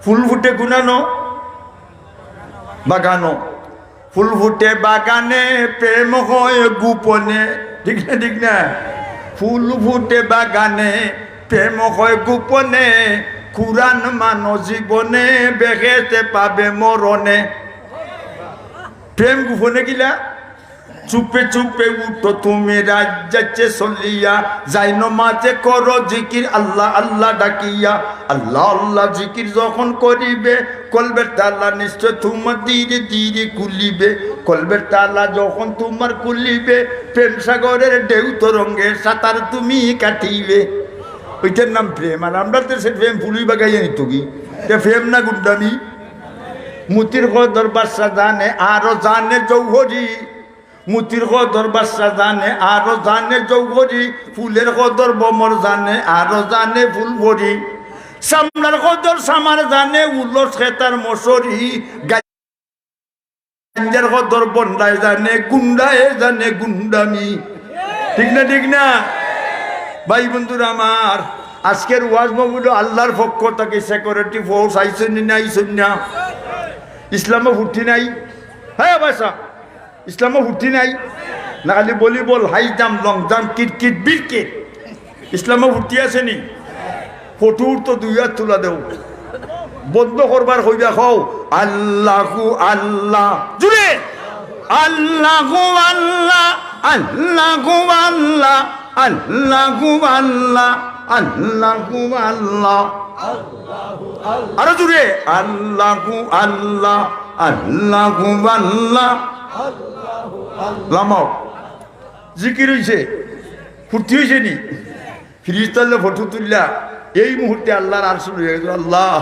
ফুল ফুটে গুনানো বাগানো, ফুল ফুটে বাগানে প্রেম হয় গোপনে, ঠিক না ঠিক না? ফুল ফুটে বাগানে প্রেম হয় গোপনে, কুরআন মানো জীবনে বেহেশতে পাবে মরণে। প্রেম গোপনে কিলা? চুপে চুপে উঠো তুমি রাত যাচ্ছে চলিয়া, যাই নমাজে করো জিকির আল্লাহ আল্লাহ ডাকিয়া। আল্লাহ আল্লাহ জিকির যখন করিবে, কলবের তালা নিশ্চয় তোমার ধীরে ধীরে খুলিবে। কলবের তালা যখন তোমার খুলিবে, প্রেম সাগরের ঢেউ তরঙ্গে সাঁতার তুমি কাটিবে। ওইটার নাম প্রেম। আর আমরা তো সে প্রেম ফুলই বাগাইয়া নিত কি? প্রেম না গুন্ডামি? মুতির কদর বাদশা জানে আরো জানে জৌহরি, মুতির কদর বাদশা জানে আরো জানে জৌহরি, ফুলের কদর বমর জানে আরো জানে ফুল ভরি, সামলার কদর সামার জানে উলস খেতার মশরি, গাঞ্জার কদর বন্ডায় জানে গুন্ডায় জানে গুন্ডামি, ঠিক না ঠিক না? ভাই বন্ধুরা আমার, আজকের ওয়াজ মাহফিল আল্লাহর পক্ষ থেকে সিকিউরিটি ফোর্স আইসেন না আইসেন না? ইসলামে ফুর্তি নাই? হ্যাঁ বাসা, ইসলামে ফুর্তি নাই না? খালি volleyball, high jump, long jump, cricket, বিরকেট, ইসলামে ফুর্তি আছে নি? ফটোর তো 2 হাত তোলা দেও, বন্ধ করবার হইবা খাও আল্লাহু আল্লাহ জুড়ে, আল্লাহু আল্লাহ আল্লাহু আল্লাহ আল্লাহু আল্লাহ আল্লাহু আল্লাহ, আরো জুড়ে আল্লাহু আল্লাহ আল্লাহু আল্লাহ। লামাও জিকির হইছে, ফুর্তি হইছে নি? ফিরিস্তাল্লে ফটো তুললা এই মুহূর্তে আল্লাহর আরশ হয়ে গেল। আল্লাহ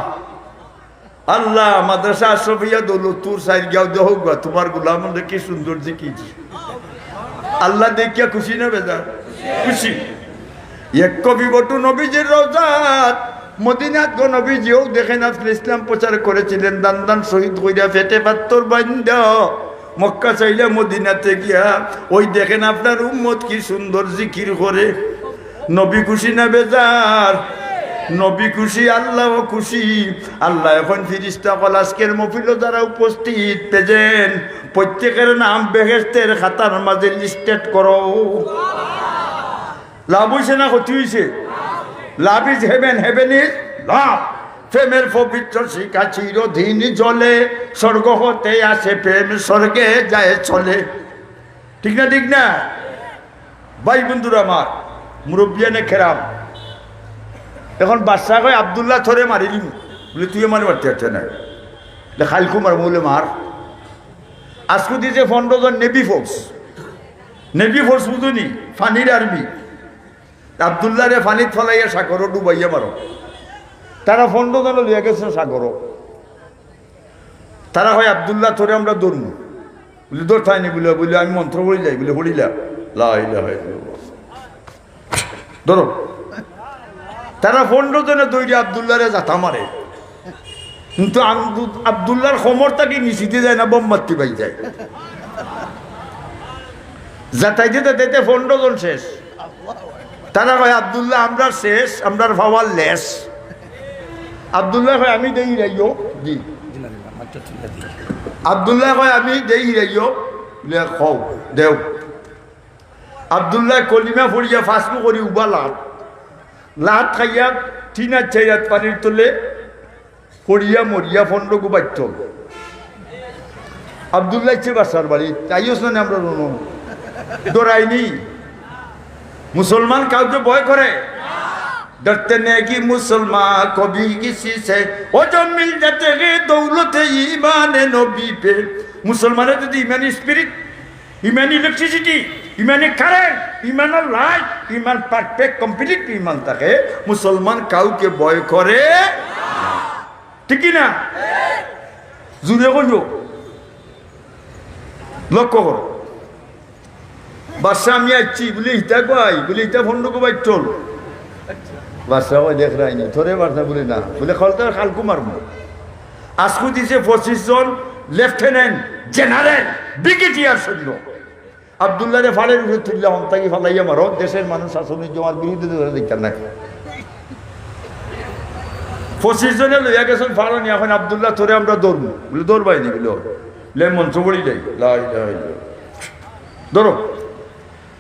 আল্লাহ মাদ্রাসা আশরাফিয়া দৌলতপুর সাইরগাঁও দেহ তোমার গোলাম কি সুন্দর জিকির। আল্লাহ দেখিয়া খুশি না বেজার? খুশি। এক কবি বটু নবীজির রওজাত মদিনাত গো নবীজিও দেখেন আপনি ইসলাম প্রচার করেছিলেন, দান দান শহীদ কইরা ফেটে পাত্তর বান্ধা মক্কা চাইলে মদিনাতে গিয়া ওই দেখেন আপনার উম্মত কি সুন্দর জিকির করে। নবী খুশি না বেজার? নবী খুশি, আল্লাহ খুশি। আল্লাহ এখন ফিরিস্তা কল আজকের মফিল যারা উপস্থিত পেজেন প্রত্যেকের নাম বেহেশতের খাতার মাঝে লিস্টেড করো। লাভ হয়েছে না ক্ষতি হয়েছে? Love is haven, haven is love. প্রেমের পবিত্র শিখা চিরদিন জলে, স্বর্গ হতে আসে প্রেম স্বর্গে যায় চলে, ঠিক না ঠিক না? ভাই বন্ধুরা আমার, মুরব্বিয়ানে খেরাম, এখন বাদশাহ কয় আব্দুল্লাহ থরে মারিলি বলে তুই আমার মারতে পারছে না, খালকু মার বলে মার। আজকে দিয়েছে 15 জন নেভি ফোর্স। নেভি ফোর্স বুঝুনি? ফানির আর্মি। আব্দুল্লাহ রে ফানিত ফলাইয়া সাগরও ডুবাইয়া মারো। তারা 15 জন লিয়ে গেছে সাগরও। তারা হয় আব্দুল্লাহ থরে আমরা দৌড়ব বলে দৌড় থাইনি বলে বলে আমি মন্ত্র পড়ি যাই বলে পড়িলা লা ইলাহা ইল্লাল্লাহ ধরো। তারা 15 জনে দৌড়ে আব্দুল্লাহরে জাতা মারে, কিন্তু আব্দুল্লাহর ক্ষমতাকে নিচিতে যায় না, বোম মারতে পাই যায়। জাতাইতে তাইতে 15 জন শেষ। তারা কয় আব্দুল্লাহ আমরা শেষ, আমরা ভাবার লেস। আব্দুল্লাহ কয় আমি দেই রাইও জি, আব্দুল্লাহ কয় আমি দেই রাইও বলে খাও দেও। আব্দুল্লাহ কলিমা পড়িয়া ফাঁসবু করি উবা লাভ লাট খাইয়া 3 আর 4 হাত পানির তোলে পড়িয়া মরিয়া 15 গো বাচ্চ। আব্দুল্লাহ ইচ্ছে বাসার বাড়ি তাইও শোনে আমরা ডরাইনি। মুসলমান কাউকে ভয় করে? डरते नेकी मुसलमान कभी किसी से वो जो मिल जाते हैं दौलत ईमान नबी पे। मुसलमाনের যদি ইমানি স্পিরিট, ইমানি ইলেকট্রিসিটি, ইমানি কারেন্ট, ইমান লাইট, ইমান পারফেক্ট কমপ্লিট ইমান থাকে, মুসলমান কাউকে ভয় করে ঠিক না? জুড়ে কইব লক্ষ্য করো। বাদশা আমি আসছি বলে ইটা কয় বলে ইটা 15 কো বাইট চল। বাদশা কয় দেখ রাইনি থরে বাদশা বলে না বলে খলতে খালকু মারবো। আজকু দিছে 25 জন লেফটেন্যান্ট জেনারেল ব্রিগেডিয়ার সৈন্য। আব্দুল্লাহ রে ফাড়ের উপরে তুললে অন্তাকি ফালাইয়া মারো, দেশের মানুষ শাসনের জমার বিরুদ্ধে দেখতেন না। 25 জনে লইয়া গেছেন ফারনি এখন আব্দুল্লাহ তোরে আমরা দৌড়ব বলে দৌড়বাই নি বলে মঞ্চ পড়ি যাই ধরো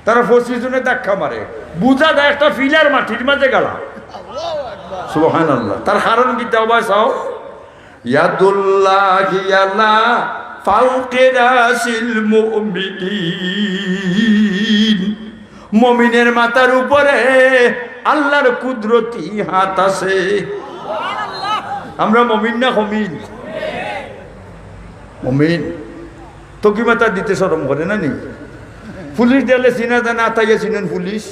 তারা 25 জনে ধাক্কা মারে বুঝা যায় একটা ফিলার মাটির মাঝে গেলা সুবহানাল্লাহ তার কারণ কি দাও চাও ইয়াদুল্লাহি আলা ফাওকে রাসিল মুমিনিন মুমিনের মাথার উপরে আল্লাহর কুদরতি হাত আছে আমরা মুমিন না মুমিন মুমিন তো কি মাথা দিতে শরম করে না নি পুলিশ দেখলে চিনা জানা আতাইয়া চিনেন পুলিশ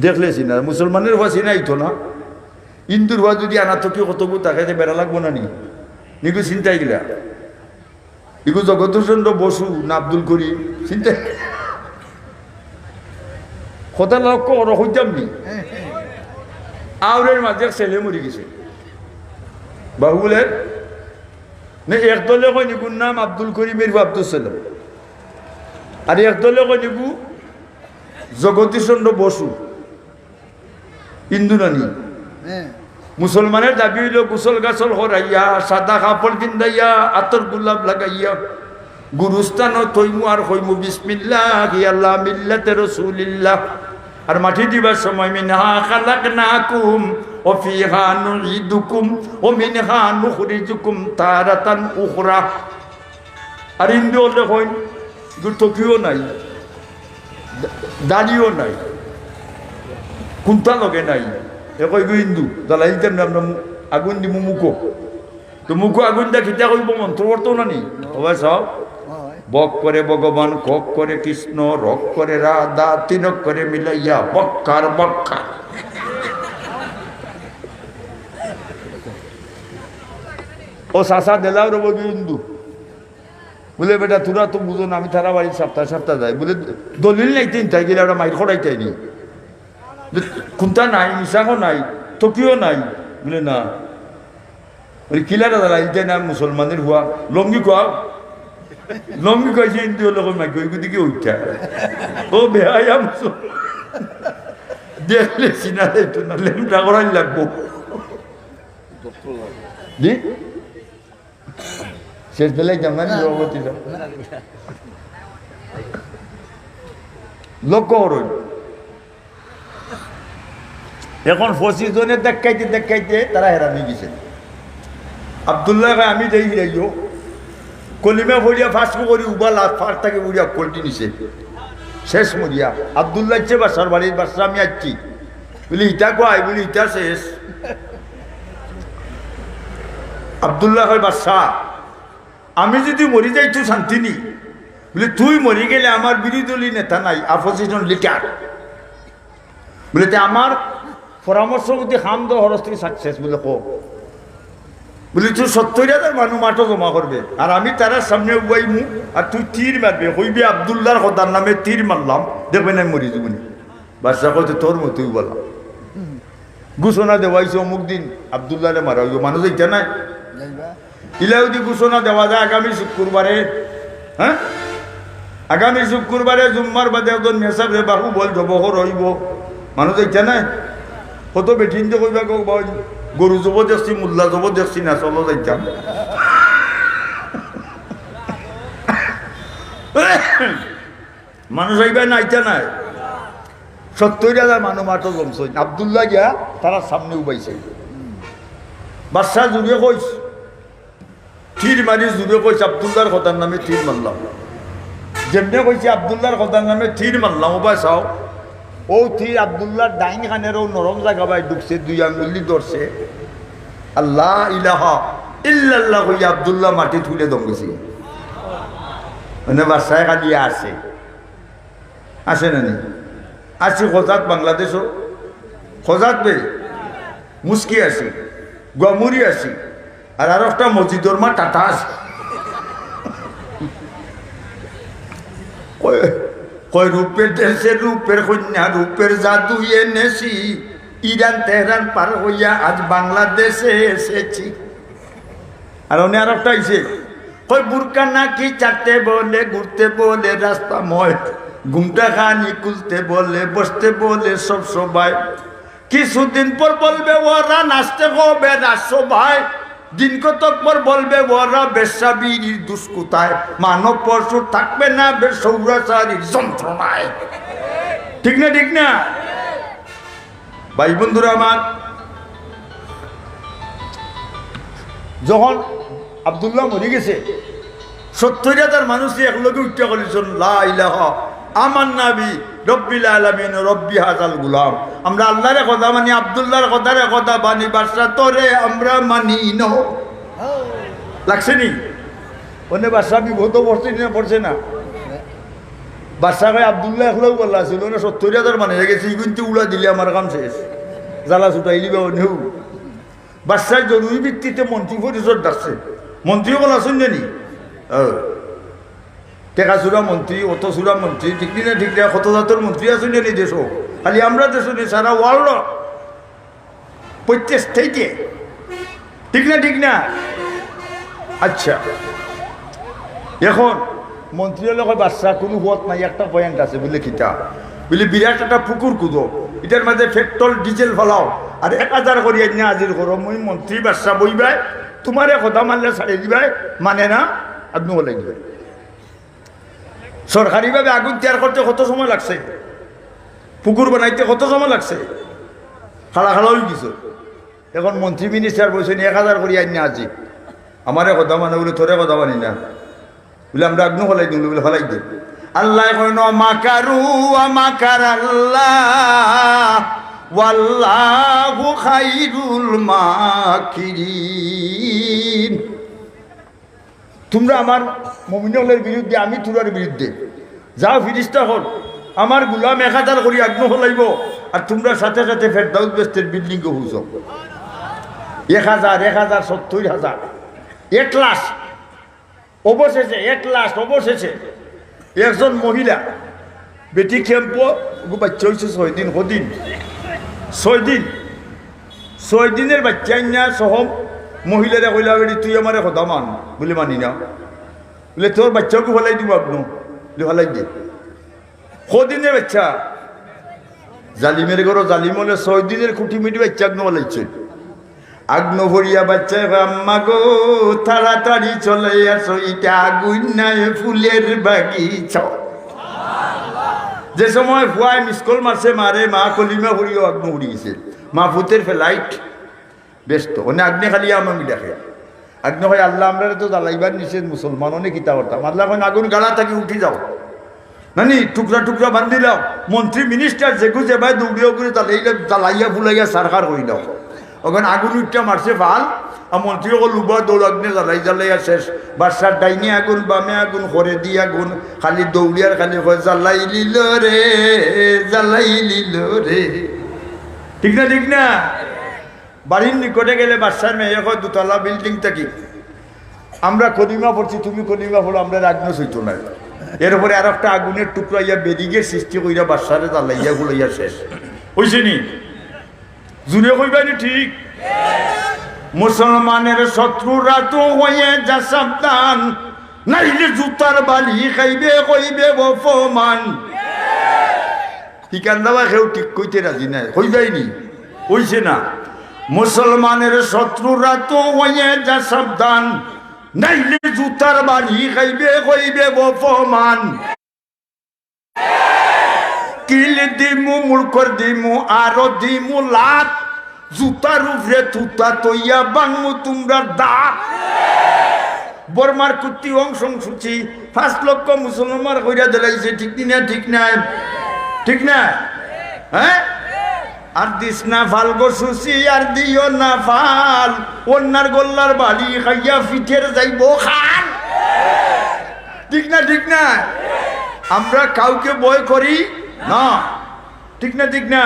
দেখলে চিনা মুসলমানের হওয়া চিনাই তো না হিন্দুর হওয়া যদি আনা তো কি কতগু তাকে বেড়া লাগবো না নি নিগু চিন্তাই গেলা ইগু জগদীশচন্দ্র বসু না আব্দুল করিম চিন্তাই কথা লক্ষ্য ওর হইতাম নি আউরের মাঝে ছেলে মরি গেছে বাহুলের না একদলে কই নিগুর নাম আব্দুল করিমের আব্দুল সালাম আর একদলে কই নিগু জগদীশচন্দ্র বসু হিন্দু নানি মুসলমানের দাবি হইল গোসল গাছল করাইয়া সাদা কাপড় পিন্দাইয়া আতর গোলাপ লাগাইয়া গুরুস্থান থইমু আর হইমু বিসমিল্লাহ আল্লাহ মিল্লাতে রাসূলিল্লাহ আর মাটি দিবার সময় মিনহা খালাকনাকুম ওয়া ফিহা নুঈদুকুম ওয়া মিনহা নুখরিজুকুম তারাতান উখরা আর হিন্দু হলে কই টকিও নাই দাড়িও নাই কুন্তা লগে নাই একই হিন্দু জ্বালাইতেন আমরা আগুন দিমু মুখো তো মুখো আগুন দা খিতা কইব মন্ত্র পড়তো না নি সবাই সব বক করে ভগবান কক করে কৃষ্ণ রক করে রাধা তিনক করে মিলাইয়া বক্কার বক্কা ও সাসা দেলাও রব হিন্দু বলে বেটা তোরা তো বুঝো না আমি তারা বাড়ি সপ্তাহ সপ্তাহ যাই বলে দলিল নাই তিন তাই গেলে ওরা মাইর খড়াইতাই নি কোনটা নাই মিশাও নাই টকিও নাই বলে না ওই কিলারা দাদা এইটাই না মুসলমানের হুয়া লঙ্গি কোয়া লঙ্গি কয়েছে হিন্দু হলো মাইক ওই দিকে উঠা ও বেহায়া মুসলমান দেখলে চিনা যাইতো না লেমটা করাই লাগবো দি শেষ বেলায় জামানি রবতী লক্ষ্য করুন এখন 25 জনের দেখাইতে দেখাইতে তারা হেরানি গেছে আব্দুল্লাহ আমি যাই যাইও কলিমা ভরিয়া ফাঁসকো করি উবা লাত ফাঁস থাকে উড়িয়া কলটি নিছে শেষ মরিয়া আব্দুল্লাহ ইচ্ছে বাসার বাড়ির বাসা আমি আসছি বলি ইটা কয় বলি ইটা শেষ আব্দুল্লাহ হয় বাদশা আমি যদি মরি যাই তুই শান্তি নি বলে তুই মরি গেলে আমার বিরোধী নেতা নাই অপোজিশন লিডার বলে আমার পরামর্শ যদি খাম দো হরস্ত্রী সাকসেস বলে কো বলি তুই 70,000 মানুষ মাঠও জমা করবে আর আমি তারা সামনে উবাইমু আর তুই তীর মারবে হইবে আব্দুল্লাহর খোদার নামে তীর মারলাম দেখবে না মরি যাবনি বাদশা কইতে তোর মতোই বললাম ঘোষণা দেওয়াইছে অমুক দিন আব্দুল্লাহরে মারা হইব মানুষ এইটা নাই ইলাউদি ঘোষণা দেওয়া যায় আগামী শুক্রবারে হ্যাঁ আগামী শুক্রবারে জুম্মার বাদে একজন মেসাব বাহু বল জবহর হইব মানুষ এইটা নাই কত বেঠিন যে কইবা গরু জব দেখছি মুল্লা জব দেখছি না চলো যাইতাম মানুষ আইবা নাইতা নাই 70,000 মানুষ মাঠও জমছে আব্দুল্লাহ গিয়া তারা সামনে উবাইছে বাদশা জুড়ে কইস তীর মারি জুড়ে কইছে আব্দুল্লাহর কথার নামে তীর মারলাম যেমনি কইছে আব্দুল্লাহর কথার নামে তীর মারলাম ওবাই চাও ও তীর আব্দুল্লাহর ডাইন খানেরও নরম জায়গা বাই ঢুকছে 2 আঙ্গুলি ধরছে আল্লাহ ইলাহা ইল্লাল্লাহ কইয়া আব্দুল্লাহ মাটি তুলে দমগেছে মানে বাদশায় কাঁদিয়ে আসে না নি আসি খোঁজাত বাংলাদেশও খোঁজাত বে মুস্কি আসি গমুরি আসি আর একটা মসজিদর মা টাটা আছে কয় রূপের দেশে রূপের কন্যা রূপের জাদু এনেছি ইরান তেহরান পার হইয়া আজ বাংলাদেশে এসেছি আর উনি আর একটা আইছে কই বুরকা নাকি চাটতে বলে ঘুরতে বলে রাস্তা ময় ঘুমটা খানি খুলতে বলে বসতে বলে সব সবাই কিছুদিন পর বলবে ওরা নাচতে হবে নাচো ভাই, দিন কতক পর বলবে ওরা বেশ্যাবির দুষ্কুতায়, মানব পশু থাকবে না সৌরাচারীর যন্ত্রণায়। ঠিক না ঠিক না ভাই বন্ধুরা আমার? যখন আব্দুল্লাহ মরে গেছে 70,000 মানুষই একলগে উঠতে করেছেন লা ইলাহা আমার নাবি রব্বিল আলামিন রব্বি হাজাল গুলাম। আমরা আল্লাহর কথা মানি, আব্দুল্লাহর কথার কথা বানি, বাদশা তোরে আমরা মানি ন। লাগছে নি ওনে বাদশা বিভূত পড়ছে না বাদশা ভাই আব্দুল্লাহ একলাও বললা ছিল না 70,000 মানে হয়ে গেছে, কিন্তু উড়া দিলে আমার কাম শেষ, জ্বালা ছুটাইলি বা নেউ। বাদশাহ জরুরি ভিত্তিতে মন্ত্রী পরিষদ ডাকছে, মন্ত্রীও বলা শুনছেনি টেকা চূড়া মন্ত্রী, অত চূড়া মন্ত্রী, ঠিক না ঠিক না, কত জাতের মন্ত্রী আছে নি দেশ, খালি আমরা দেশ নি সারা ওয়ার্ল্ড প্রত্যেক স্টেটে, ঠিক না ঠিক না। আচ্ছা এখন মন্ত্রী হলে বাদশা কোনো পথ নাই, একটা পয়েন্ট আছে বলে কিতা বলে বিরাট একটা পুকুর কুদো, এটার মাঝে পেট্রোল ডিজেল ফলাও আর 1000 করি এনে হাজির করো, মই মন্ত্রী বাদশা বইবাই, তোমার কথা মানলে ছাড়ি দিবাই, মানে না আপনি বলে দিবে। সরকারিভাবে আগুন তৈরি করতে কত সময় লাগছে, পুকুর বানাইতে কত সময় লাগছে, খাড়া খাড়া হয়ে গেছে। এখন মন্ত্রী মিনিস্টার বলছেন 1000 করি আইনে আজি, আমারে কথা মানে বলে তোরে কথা মানি না বলে আমরা আগ্ন ফলাই দিই বলে ফলাই দিই। আল্লাহ কইন মাকারু মাকার আল্লাহ ওয়াল্লাহু খাইরুল মাকিরিন। তোমরা আমার মুমিনের বিরুদ্ধে, আমি তোরার বিরুদ্ধে, যাও ফিরিস্তা হল, আমার গুলাম 1000 করি আগ্ন ফলাইব, আর তোমরা সাথে সাথে ফেরদাউস বেস্তের বিল্ডিং হুস 1000 1000 70,000 1 লাখ অবশেষে 1 লাখ অবশেষে একজন মহিলা বেটি খেম্প বাচ্চা হয়েছে 6 দিন, 6 দিনের বাচ্চা না সহ মহিলারা কইলা বেটি তুই আমার কথা মান বলে মানি না, বলে তোর বাচ্চাকে ফলাই দিব আপনি বলে ফলাই দে। 6 দিনের বাচ্চা জালিমের ঘর জালিম হলে 6 দিনের খুঁটি মিটি বাচ্চা আগ্ন ফলাইছে। আগ্ন ভরিয়া বাচ্চা আম্মা গো তাড়াতাড়ি চলে আসো, এটা আগুন নাই ফুলের বাগিচা। যে সময় ফুয়ায় মিসকল মারছে মারে মা কলিমা ভরিও আগ্ন উড়ি গেছে, মা ফুতের ফ্লাইট ব্যস্ত ওনে আগ্নে খালি আমি দেখে আগ্ন হয় আল্লাহ আমরা তো জ্বালাইবার নিষেধ, মুসলমান অনেক কিতা করতাম, আল্লাহ আগুন গালা থাকি উঠি যাও নানি টুকরা টুকরা বান্ধি দাও, মন্ত্রী মিনিস্টার যেগু যে ভাই দৌড়িও করে জ্বালাইয়া ফুলাইয়া সারকার করি দাও। ওখানে আগুন উঠটা মারছে ভাল, আর মন্ত্রী অকল উবা দৌড়াগ্নে জ্বালাইয়া শেষ, বাদশার ডাইনে আগুন বামে আগুন করে দি আগুন, খালি দৌড়িয়ার খালি জ্বালাই লিল রে জ্বালাই লিল রে। ঠিক না ঠিক না? বাড়ির নিকটে গেলে বাদশার মেয়ে হয় 2 তলা বিল্ডিং থাকি, আমরা কলিমা পড়ছি তুমি কলিমা পড়ো, আমরা আগ্ন সইতো না। এরপরে আর একটা আগুনের টুকরা ইয়া বেরিয়ে সৃষ্টি কইরা বাদশারে জ্বালাইয়া গুলাইয়া শেষ হয়েছে নি? জুড়ে কইবানি ঠিক? মুসলমানের শত্রুরা তো হয়ে যা সাবধান, নাইলে জুতার বালি খাইবে কইবে অপমান। ঠিকান দেওয়া কেউ ঠিক কইতে রাজি নাই, কইবাইনি হইছে না? মুসলমানের শত্রুরা তো হয়ে যা সাবধান, নাইলে জুতার বালি খাইবে কইবে অপমান। কিল দিমু মুড়কর দিমু আরো দিমু লাত, জুতার উপরে তুতা তৈয়া বাংমু তোমরা দাঁত। বর্মার কুত্তি অংশ সূচি 5 লক্ষ মুসলমান কইরা দিলাইছে, ঠিক না ঠিক না ঠিক না? হ্যাঁ, আর দিস না ফাল গো সুচি আর দিও না ফাল, অন্যার গোল্লার বাড়ি খাইয়া পিঠের যাইব খান। ঠিক না ঠিক না? আমরা কাউকে ভয় করি না, ঠিক না ঠিক না?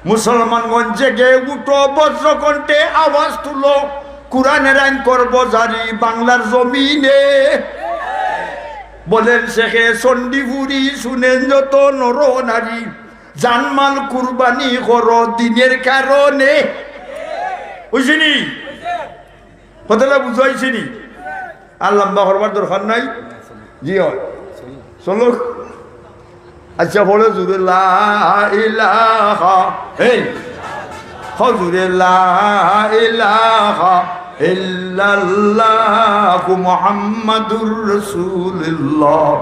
মুসলমানগঞ্জ জেগে উঠো বজ্রকণ্ঠে আওয়াজ তুলো, কুরআনের আইন করব জারি বাংলার জমিনে। বলেন শেখে চণ্ডীপুরি শুনেন যত নর নারী, জানমাল কুরবানি করো দিনের কারণে। বুঝিনি কথাটা বুঝাইছিনি? আর লম্বা করবার দরকার নাই, জি হয় চলো। আচ্ছা বলে জুড়ে লা ইলাহা হজুরে লা ইলাহা ইল্লাল্লাহু মুহাম্মাদুর রাসূলুল্লাহ।